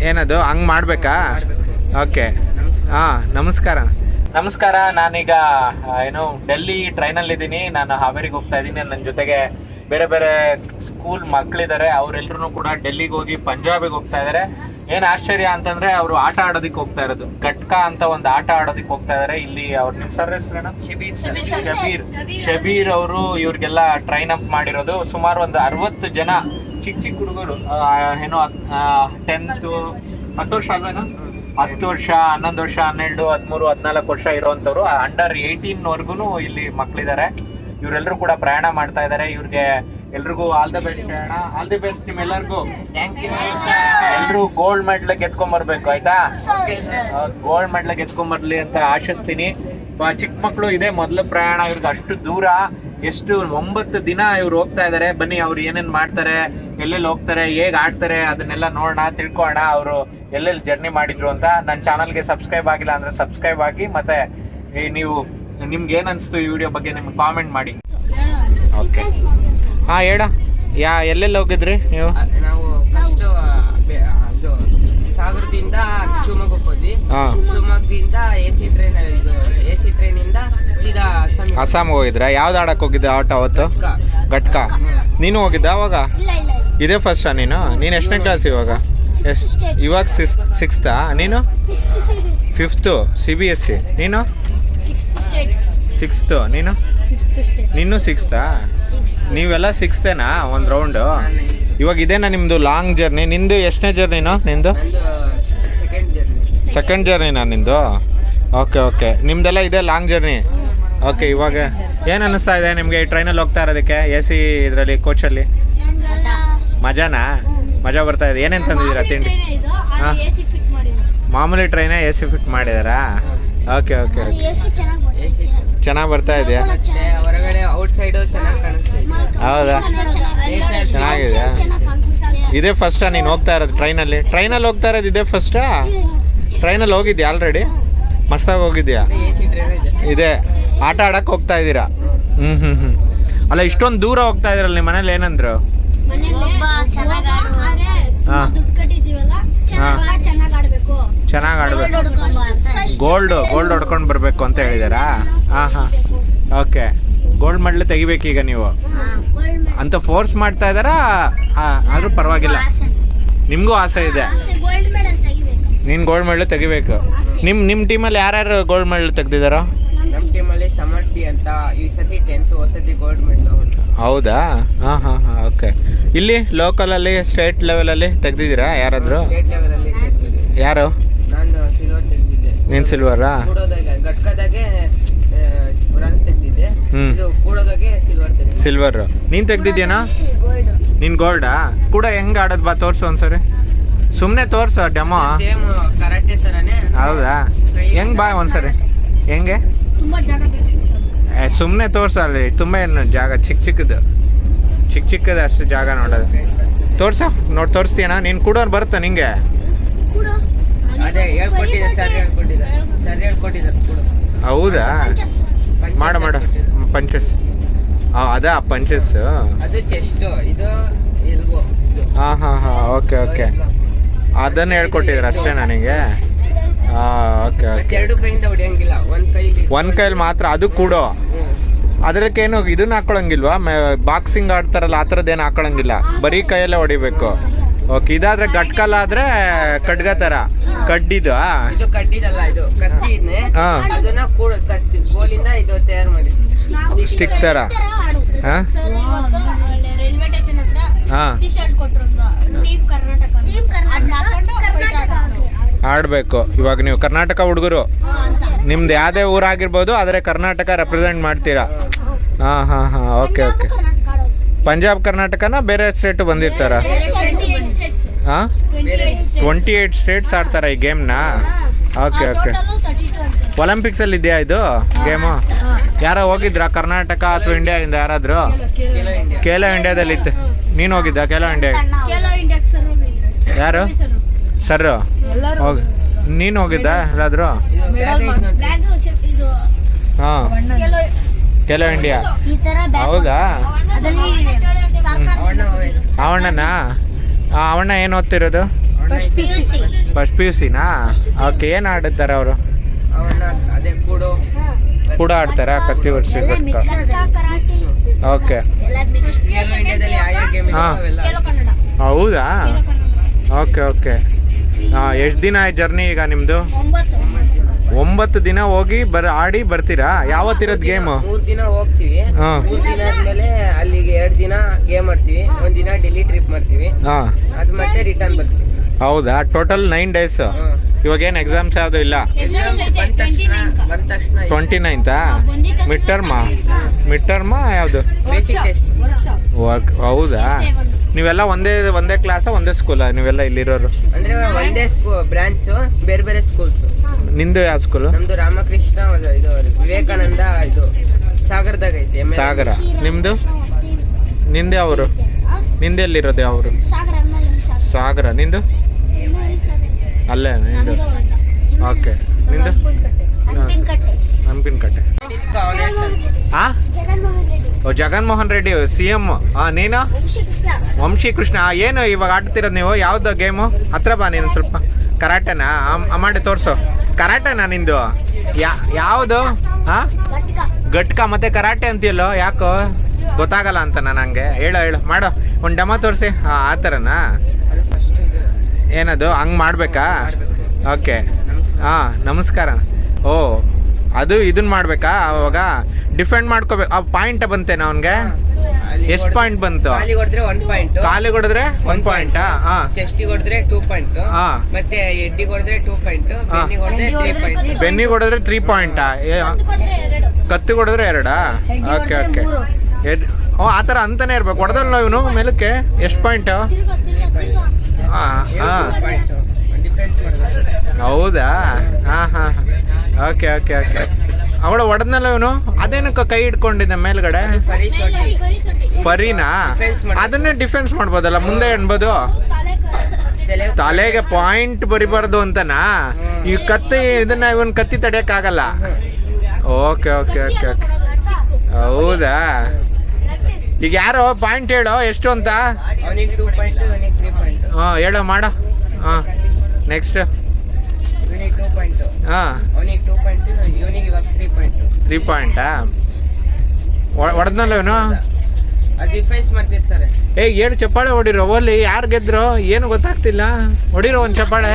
ಏನದು ಹಂಗೆ ಮಾಡಬೇಕಾ? ಓಕೆ. ಹಾಂ, ನಮಸ್ಕಾರ. ನಾನೀಗ ಏನು ಡೆಲ್ಲಿ ಟ್ರೈನಲ್ಲಿದ್ದೀನಿ. ನಾನು ಹಾವೇರಿಗೆ ಹೋಗ್ತಾ ಇದ್ದೀನಿ. ನನ್ನ ಜೊತೆಗೆ ಬೇರೆ ಬೇರೆ ಸ್ಕೂಲ್ ಮಕ್ಕಳಿದ್ದಾರೆ. ಅವರೆಲ್ಲರೂ ಕೂಡ ಡೆಲ್ಲಿಗೆ ಹೋಗಿ ಪಂಜಾಬಿಗೆ ಹೋಗ್ತಾ ಇದ್ದಾರೆ. ಏನು ಆಶ್ಚರ್ಯ ಅಂತಂದರೆ ಅವರು ಆಟ ಆಡೋದಕ್ಕೆ ಹೋಗ್ತಾ ಇರೋದು. ಗಟ್ಕಾ ಅಂತ ಒಂದು ಆಟ ಆಡೋದಕ್ಕೆ ಹೋಗ್ತಾ ಇದ್ದಾರೆ. ಇಲ್ಲಿ ಅವ್ರು ನಿಮ್ಮ ಸರ್ ಹೆಸರೇನು? ಶಬೀರ್ ಅವರು ಇವ್ರಿಗೆಲ್ಲ ಟ್ರೈನ್ ಅಪ್ ಮಾಡಿರೋದು. ಸುಮಾರು ಒಂದು 60 ಜನ ಚಿಕ್ಕ ಹುಡುಗರು, ಏನೋ 10th 10 ವರ್ಷ ಅಲ್ವೇನೋ, 10 ವರ್ಷ, 11 ವರ್ಷ, 12, 13, 14 ವರ್ಷ ಇರುವಂಥವ್ರು, ಅಂಡರ್ 18 ಇಲ್ಲಿ ಮಕ್ಕಳಿದ್ದಾರೆ. ಇವರೆಲ್ಲರೂ ಕೂಡ ಪ್ರಯಾಣ ಮಾಡ್ತಾ ಇದ್ದಾರೆ. ಇವ್ರಿಗೆ ಎಲ್ರಿಗೂ ಆಲ್ ದ ಬೆಸ್ಟ್ ಹೇಳೋಣ. ಆಲ್ ದಿ ಬೆಸ್ಟ್ ನಿಮ್ಮೆಲ್ಲರಿಗೂ. ಎಲ್ರು ಗೋಲ್ಡ್ ಮೆಡಲ್ ಗೆದ್ಕೊಂಬರ್ಬೇಕು, ಆಯ್ತಾ? ಗೋಲ್ಡ್ ಮೆಡಲ್ ಗೆದ್ಕೊಂಬರ್ಲಿ ಅಂತ ಆಶಿಸ್ತೀನಿ. ಚಿಕ್ಕ ಮಕ್ಕಳು ಇದೆ ಮೊದಲು ಪ್ರಯಾಣ. ಇವ್ರಿಗೆ ಅಷ್ಟು ದೂರ, ಎಷ್ಟು 9 ದಿನ ಇವ್ರು ಹೋಗ್ತಾ ಇದ್ದಾರೆ. ಬನ್ನಿ ಅವ್ರು ಏನೇನು ಮಾಡ್ತಾರೆ, ಎಲ್ಲೆಲ್ಲಿ ಹೋಗ್ತಾರೆ, ಹೇಗೆ ಆಡ್ತಾರೆ, ಅದನ್ನೆಲ್ಲ ನೋಡೋಣ, ತಿಳ್ಕೊಳ್ಳೋಣ ಅವರು ಎಲ್ಲೆಲ್ಲಿ ಜರ್ನಿ ಮಾಡಿದ್ರು ಅಂತ. ನನ್ನ ಚಾನಲ್ಗೆ ಸಬ್ಸ್ಕ್ರೈಬ್ ಆಗಿಲ್ಲ ಅಂದರೆ ಸಬ್ಸ್ಕ್ರೈಬ್ ಆಗಿ. ಮತ್ತು ನೀವು ನಿಮ್ಗೆ ಏನು ಅನಿಸ್ತು ಈ ವಿಡಿಯೋ ಬಗ್ಗೆ ನಿಮ್ಗೆ ಕಾಮೆಂಟ್ ಮಾಡಿ. ಓಕೆ. ಹಾಂ, ಹೇಳ. ಎಲ್ಲೆಲ್ಲಿ ಹೋಗಿದ್ರಿ ನೀವು? ನಾವು ಫಸ್ಟ್ ಸಾಗರದಿಂದ ಶಿವಮೊಗ್ಗಕ್ಕೆ ಹೋದ್ವಿ. ಶಿವಮೊಗ್ಗದಿಂದ ಎಸಿ ಟ್ರೈನಿಂದ ಸೀದಾ ಅಸ್ಸಾಂ ಹೋಗಿದ್ರಾ? ಯಾವ್ದು ಆಡಕ್ಕೆ ಹೋಗಿದ್ದೆ ಆಟ ಅವತ್ತು? ಗಟ್ಕಾ. ನೀನು ಹೋಗಿದ್ದ ಅವಾಗ? ಇದೇ ಫಸ್ಟಾ ನೀನು? ಎಷ್ಟನೇ ಕ್ಲಾಸ್ ಇವಾಗ? ಇವಾಗ 6th. ನೀನು 5th CBSE. ನೀನು 6th. ನೀನು 6th. ನೀವೆಲ್ಲ 6th ಒಂದು ರೌಂಡು. ಇವಾಗ ಇದೇನಾ ನಿಮ್ಮದು ಲಾಂಗ್ ಜರ್ನಿ? ನಿಂದು ಎಷ್ಟನೇ ಜರ್ನಿನೋ? ನಿಂದು ಸೆಕೆಂಡ್ ಜರ್ನಿನಾ ನಿಂದು? ಓಕೆ. ನಿಮ್ದೆಲ್ಲ ಇದೆ ಲಾಂಗ್ ಜರ್ನಿ. ಓಕೆ. ಇವಾಗ ಏನು ಅನ್ನಿಸ್ತಾ ಇದೆ ನಿಮಗೆ ಈ ಟ್ರೈನಲ್ಲಿ ಹೋಗ್ತಾ ಇರೋದಕ್ಕೆ? AC ಇದರಲ್ಲಿ ಕೋಚಲ್ಲಿ ಮಜಾ ಬರ್ತಾ ಇದೆ? ಏನೇನು ತಂದಿದ್ದೀರಾ ತಿಂಡಿ? ಹಾಂ, ಮಾಮೂಲಿ ಟ್ರೈನೇ AC ಫಿಟ್ ಮಾಡಿದಾರಾ? ಓಕೆ. ಚೆನ್ನಾಗಿ ಬರ್ತಾ ಇದೆಯಾ? ಹೊರಗಡೆ ಔಟ್ ಸೈಡ್ ಚೆನ್ನಾಗಿ ಕಾಣಿಸ್ತಿದೆ. ಹೌದಾ? ಚೆನ್ನಾಗಿದೆ. ಇದೇ ಫಸ್ಟಾ ನೀನು ಹೋಗ್ತಾ ಇರೋದು ಟ್ರೈನಲ್ಲಿ ಹೋಗ್ತಾ ಇರೋದು? ಇದೇ ಫಸ್ಟಾ? ಟ್ರೈನಲ್ಲಿ ಹೋಗಿದ್ಯಾ ಆಲ್ರೆಡಿ? ಮಸ್ತಾಗಿ ಹೋಗಿದ್ಯಾ? ಇದೆ ಆಟ ಆಡಕ್ಕೆ ಹೋಗ್ತಾ ಇದ್ದೀರಾ? ಅಲ್ಲ, ಇಷ್ಟೊಂದು ದೂರ ಹೋಗ್ತಾ ಇದ್ದೀರಲ್ಲ, ನಿಮ್ಮ ಮನೇಲಿ ಏನಂದ್ರು? ಚೆನ್ನಾಗಿ ಆಡಬೇಕು, ಗೋಲ್ಡ್ ಹೊಡ್ಕೊಂಡು ಬರಬೇಕು ಅಂತ ಹೇಳಿದಾರಾ? ಹಾಂ. ಓಕೆ. ಗೋಲ್ಡ್ ಮೆಡಲ್ ತೆಗಿಬೇಕೀಗ ನೀವು ಅಂತ ಫೋರ್ಸ್ ಮಾಡ್ತಾ ಇದ್ದಾರಾ? ಆದರೂ ಪರವಾಗಿಲ್ಲ, ನಿಮಗೂ ಆಸೆ ಇದೆ. ನೀನು ಗೋಲ್ಡ್ ಮೆಡಲ್ ತೆಗಿಬೇಕು. ನಿಮ್ಮ ಟೀಮಲ್ಲಿ ಯಾರ್ಯಾರು ಗೋಲ್ಡ್ ಮೆಡಲ್ ತೆಗ್ದಿದ್ದಾರೋ? ನಮ್ಮ ಟೀಮಲ್ಲಿ ಸಮರ್ಥಿ ಅಂತ ಈ ಸತಿ 10th ಹೊಸತಿ ಗೋಲ್ಡ್ ಮೆಡಲ್. ಹೌದಾ? ಹಾಂ. ಓಕೆ. ಇಲ್ಲಿ ಲೋಕಲಲ್ಲಿ ಸ್ಟೇಟ್ ಲೆವೆಲಲ್ಲಿ ತೆಗ್ದಿದ್ದೀರಾ ಯಾರಾದರೂ? ಸ್ಟೇಟ್ ಲೆವೆಲಲ್ಲಿ ಯಾರು? ನಾನು ಸಿಲ್ವರ್ ತೆಗ್ದಿದ್ದೆ. ನೀನು ಸಿಲ್ವರಾ? ಗಟ್ಕದಾಗೆ ಬ್ರಾನ್ಸ್ ತೆಗ್ದಿದ್ದೆ. ಇದು ಕೂಡೋದಾಗೆ ಸಿಲ್ವರ್. ನೀನು ತೆಗ್ದಿದ್ಯೇನಾ? ನೀನು ಗೋಲ್ಡಾ? ಕೂಡ ಹೆಂಗೆ ಆಡೋದು ಬಾ ತೋರಿಸು ಒಂದ್ಸರಿ. ಸುಮ್ಮನೆ ತೋರಿಸು ಡೆಮೋ. ಸೇಮ್ ಕರಾಟೆ ಥರನೇ. ಹೌದಾ? ಹೆಂಗೆ ಬಾ ಒಂದ್ಸರಿ. ಹೆಂಗೆ? ಸುಮ್ಮನೆ ತೋರ್ಸಲ್ಲಿ. ತುಂಬ ಏನು ಜಾಗ ಚಿಕ್ಕದು ಅಷ್ಟು ಜಾಗ ನೋಡೋದು. ತೋರಿಸ್ತೀಯನಾ? ನೀನು ಕೂಡ ಬರುತ್ತಾ ನಿಂಗೆ? ಅದೇ ಹೇಳ್ಕೊಟ್ಟಿದ್ದಾರೆ. ಹೌದಾ? ಮಾಡು ಪಂಚಸ್. ಅದಾ ಪಂಚಸ್? ಅದು ಚೆಸ್ಟ್, ಇದು ಎಲ್ಬೋ. ಹಾಂ. ಓಕೆ. ಅದನ್ನು ಹೇಳ್ಕೊಟ್ಟಿದ್ರು ಅಷ್ಟೇ ನನಗೆ. ಓಕೆ. ಎರಡು ಕೈಯಿಂದ ಹೊಡಿಯಂಗಿಲ್ಲ, ಒಂದು ಕೈಲಿ ಮಾತ್ರ. ಅದು ಕೂಡ ಅದಕ್ಕೇನು ಇದನ್ನ ಹಾಕೊಳಂಗಿಲ್ವಾ? ಬಾಕ್ಸಿಂಗ್ ಆಡ್ತಾರಲ್ಲ ಆ ಥರದ್ದೇನು ಹಾಕೊಳಂಗಿಲ್ಲ, ಬರೀ ಕೈಯಲ್ಲೇ ಹೊಡಿಬೇಕು. ಓಕೆ. ಇದಾದ್ರೆ ಗಟ್ಕಲ್ಲ ಆದ್ರೆ ಖಡ್ಗ ಥರ ಕಡ್ಡಿದು? ಇದು ಕಡ್ಡಿದಲ್ಲ, ಇದು ಕತ್ತಿನೇ. ಅದನ್ನ ಗೋಲಿಂದ ಇದು ತಯಾರು ಮಾಡಿ ಸ್ಟಿಕ್ ಥರ. ಹಾಂ. ಆಡಬೇಕು. ಇವಾಗ ನೀವು ಕರ್ನಾಟಕ ಹುಡುಗರು, ನಿಮ್ದು ಯಾವುದೇ ಊರಾಗಿರ್ಬೋದು, ಆದರೆ ಕರ್ನಾಟಕ ರೆಪ್ರೆಸೆಂಟ್ ಮಾಡ್ತೀರಾ? ಹಾಂ. ಓಕೆ. ಪಂಜಾಬ್ ಕರ್ನಾಟಕನ ಬೇರೆ ಸ್ಟೇಟು ಬಂದಿರ್ತಾರ? ಹಾಂ, 28 ಸ್ಟೇಟ್ಸ್ ಆಡ್ತಾರ ಈ ಗೇಮ್ನ? ಓಕೆ. ಒಲಿಂಪಿಕ್ಸಲ್ಲಿ ಇದೆಯಾ ಇದು ಗೇಮು? ಯಾರೋ ಹೋಗಿದ್ರಾ ಕರ್ನಾಟಕ ಅಥವಾ ಇಂಡಿಯಾದಿಂದ ಯಾರಾದರೂ? ಖೇಲೋ ಇಂಡಿಯಾದಲ್ಲಿ ಇತ್ತು. ನೀನು ಹೋಗಿದ್ದ ಖೇಲೋ ಇಂಡಿಯಾ? ಯಾರು ಸರ್? ಹೋಗಿ ನೀನು ಹೋಗಿದ್ದ ಎಲ್ಲಾದರೂ? ಹಾಂ, ಖೇಲೋ ಇಂಡಿಯಾ. ಹೌದಾ? ಅವಣ್ಣನಾ? ಅವಣ್ಣ ಏನು ಓದ್ತಿರೋದು? ಫಸ್ಟ್ ಪಿ ಯು ಸಿನಾ? ಓಕೆ, ಏನು ಆಡುತ್ತಾರೆ ಅವರು? ಅವನ್ನ ಅದೇ ಕೂಡು ಕೂಡ ಆಡ್ತಾರಾ? ಕತ್ತಿ ವರ್ಷ ಓಕೆ. ಖೇಲೋ ಇಂಡಿಯಾದಲ್ಲಿ ಯಾವ ಗೇಮ್ ಇದೆ ಅವೆಲ್ಲ. ಹೌದಾ? Okay okay. ಎಷ್ಟು ದಿನ ಆಯ್ತು ಜರ್ನಿ ಈಗ ನಿಮ್ಮದು? 9 ದಿನ ಹೋಗಿ ಆಡಿ ಬರ್ತೀರಾ? ಯಾವತ್ತಿರೋದು ಗೇಮು? 3 ದಿನ ಹೋಗ್ತೀವಿ. 3 ದಿನ ಆದ್ಮೇಲೆ ಅಲ್ಲಿಗೆ 2 ದಿನ ಗೇಮ್ ಆಡ್ತೀವಿ, 1 ದಿನ ಡೆಲ್ಲಿ ಟ್ರಿಪ್ ಮಾಡ್ತೀವಿ, ಹಾಂ, ಅದು ಮತ್ತೆ ರಿಟರ್ನ್ ಬರ್ತೀವಿ. ಹೌದಾ? Total 9 days. ಇವಾಗ ಏನು ಎಕ್ಸಾಮ್ಸ್ ಯಾವುದು ಇಲ್ಲ? ಬಂದ ತಕ್ಷಣ 29th ಮಿಡ್ ಟರ್ಮಾ ಯಾವುದು? Basic test. ವರ್ಕ್. ಹೌದಾ? ನೀವೆಲ್ಲ ಒಂದೇ ಕ್ಲಾಸಾ, ಒಂದೇ ಸ್ಕೂಲಾ ನೀವೆಲ್ಲ ಇಲ್ಲಿರೋರು? ಅಂದ್ರೆ ಒಂದೇ ಬ್ರಾಂಚ್, ಬೇರೆ ಬೇರೆ ಸ್ಕೂಲ್ಸ್. ನಿಂದು ಯಾವ ಸ್ಕೂಲು? ನಮ್ದು ರಾಮಕೃಷ್ಣ, ಇದು ವಿವೇಕಾನಂದ, ಇದು ಸಾಗರದಾಗ ಐತೆ. ಸಾಗರ. ನಿಮ್ದು? ನಿಂದೆ ಅವರು? ನಿಂದೆಲ್ಲಿರೋದು ಯಾವ ಊರು? ಸಾಗರ. ನಿಂದು ಅಲ್ಲೇ ನಿಂದು? ಓಕೆ. ನಿಂದು? ಹಂಪಿನಕಟ್ಟೆ. ಹಾಂ, ಜಗನ್ಮೋಹನ್ ರೆಡ್ಡಿ CM. ನೀನು? ವಂಶಿ ಕೃಷ್ಣ. ಏನು ಇವಾಗ ಆಡ್ತಿರೋದು ನೀವು? ಯಾವ್ದು ಗೇಮು? ಹತ್ರ ಬಾ ನೀನು ಸ್ವಲ್ಪ. ಕರಾಟೆನಾ? ಮಾಡಿ ತೋರಿಸು. ಕರಾಟೆನಾ ನಿಂದು? ಯಾವುದು? ಹಾಂ, ಗಟ್ಕ ಮತ್ತೆ ಕರಾಟೆ ಅಂತೀಯಲ್ಲೋ, ಯಾಕೋ ಗೊತ್ತಾಗಲ್ಲ ಅಂತ ನನಗೆ. ಹೇಳು ಮಾಡು, ಒಂದು ಡೆಮೋ ತೋರಿಸಿ. ಆ ಥರನಾ? ಏನದು ಹಂಗೆ ಮಾಡಬೇಕಾ? ಓಕೆ. ಹಾಂ, ನಮಸ್ಕಾರ. ಓ, ಅದು ಇದನ್ನ ಮಾಡಬೇಕಾ? ಅವಾಗ ಡಿಫೆಂಡ್ ಮಾಡ್ಕೋಬೇಕು. ಆ ಪಾಯಿಂಟ್ ಬಂತೇನ ಅವನಿಗೆ? ಎಷ್ಟು ಪಾಯಿಂಟ್ ಬಂತು? ಕಾಲಿಗೆ ಹೊಡೆದ್ರೆ 1 ಪಾಯಿಂಟ್. ಕಾಲಿಗೆ ಹೊಡೆದ್ರೆ 1 ಪಾಯಿಂಟಾ? ಹಾಂ. ಚೆಸ್ಟಿಗೆ ಹೊಡೆದ್ರೆ 2 ಪಾಯಿಂಟ್. ಹಾಂ. ಮತ್ತೆ ಎಡ್ಡಿಗೆ ಹೊಡೆದ್ರೆ 2 ಪಾಯಿಂಟ್. ಬೆನ್ನಿಗೆ ಹೊಡೆದ್ರೆ 3 ಪಾಯಿಂಟ್. ಬೆನ್ನಿಗೆ ಹೊಡೆದ್ರೆ 3 ಪಾಯಿಂಟಾ? ಕತ್ತಿಗೆ ಹೊಡೆದ್ರೆ 2? Okay okay. ಆ ಥರ ಅಂತಾನೆ ಇರ್ಬೇಕು. ಹೊಡೆದಲ್ಲ ಇವನು ಮೇಲಕ್ಕೆ? ಎಷ್ಟು ಪಾಯಿಂಟು? ಹಾಂ ಹಾಂ. ಹೌದಾ? ಹಾಂ ಹಾಂ. Okay okay okay. ಅವಳು ಹೊಡೆದ್ನಲ್ಲ ಇವನು, ಅದೇನಕ್ಕೆ ಕೈ ಹಿಡ್ಕೊಂಡಿದ್ದ ಮೇಲ್ಗಡೆ? ಫರಿನಾ? ಅದನ್ನೇ ಡಿಫೆನ್ಸ್ ಮಾಡ್ಬೋದಲ್ಲ, ಮುಂದೆ ಅನ್ಬೋದು. ತಲೆಗೆ ಪಾಯಿಂಟ್ ಬರಿಬಾರ್ದು ಅಂತನಾ? ಈ ಕತ್ತಿ ಇದನ್ನ ಇವನ್ ಕತ್ತಿ ತಡೆಯಕ್ಕಾಗಲ್ಲ. Okay okay okay okay. ಹೌದಾ? ಈಗ ಯಾರು ಪಾಯಿಂಟ್ ಹೇಳೋ ಎಷ್ಟು ಅಂತ? ಅವನಿಗೆ 2 ಪಾಯಿಂಟ್, ಅವನಿಗೆ 3 ಪಾಯಿಂಟ್. ಹಾಂ, ಹೇಳೋ ಮಾಡು. ಹಾಂ, ನೆಕ್ಸ್ಟ್. ಇವನಿಗೆ 2 ಪಾಯಿಂಟ್. ಹಾಂ, ಅವನಿಗೆ 2 ಪಾಯಿಂಟ್, ಇವನಿಗೆ ಇವಾಗ 3 ಪಾಯಿಂಟ್. 3 ಪಾಯಿಂಟಾ? ಹೊಡೆದ್ನಲ್ಲ ಇವನು? ಅದು ಡಿಫೆನ್ಸ್ ಮಾಡ್ತಿರ್ತಾರೆ. ಹೇಳು ಚಪ್ಪಾಳೆ ಹೊಡಿರೋ. ಓಲಿ ಯಾರು ಗೆದ್ರು ಏನು ಗೊತ್ತಾಗ್ತಿಲ್ಲ. ಹೊಡಿರೋ ಒಂದು ಚಪ್ಪಾಳೆ.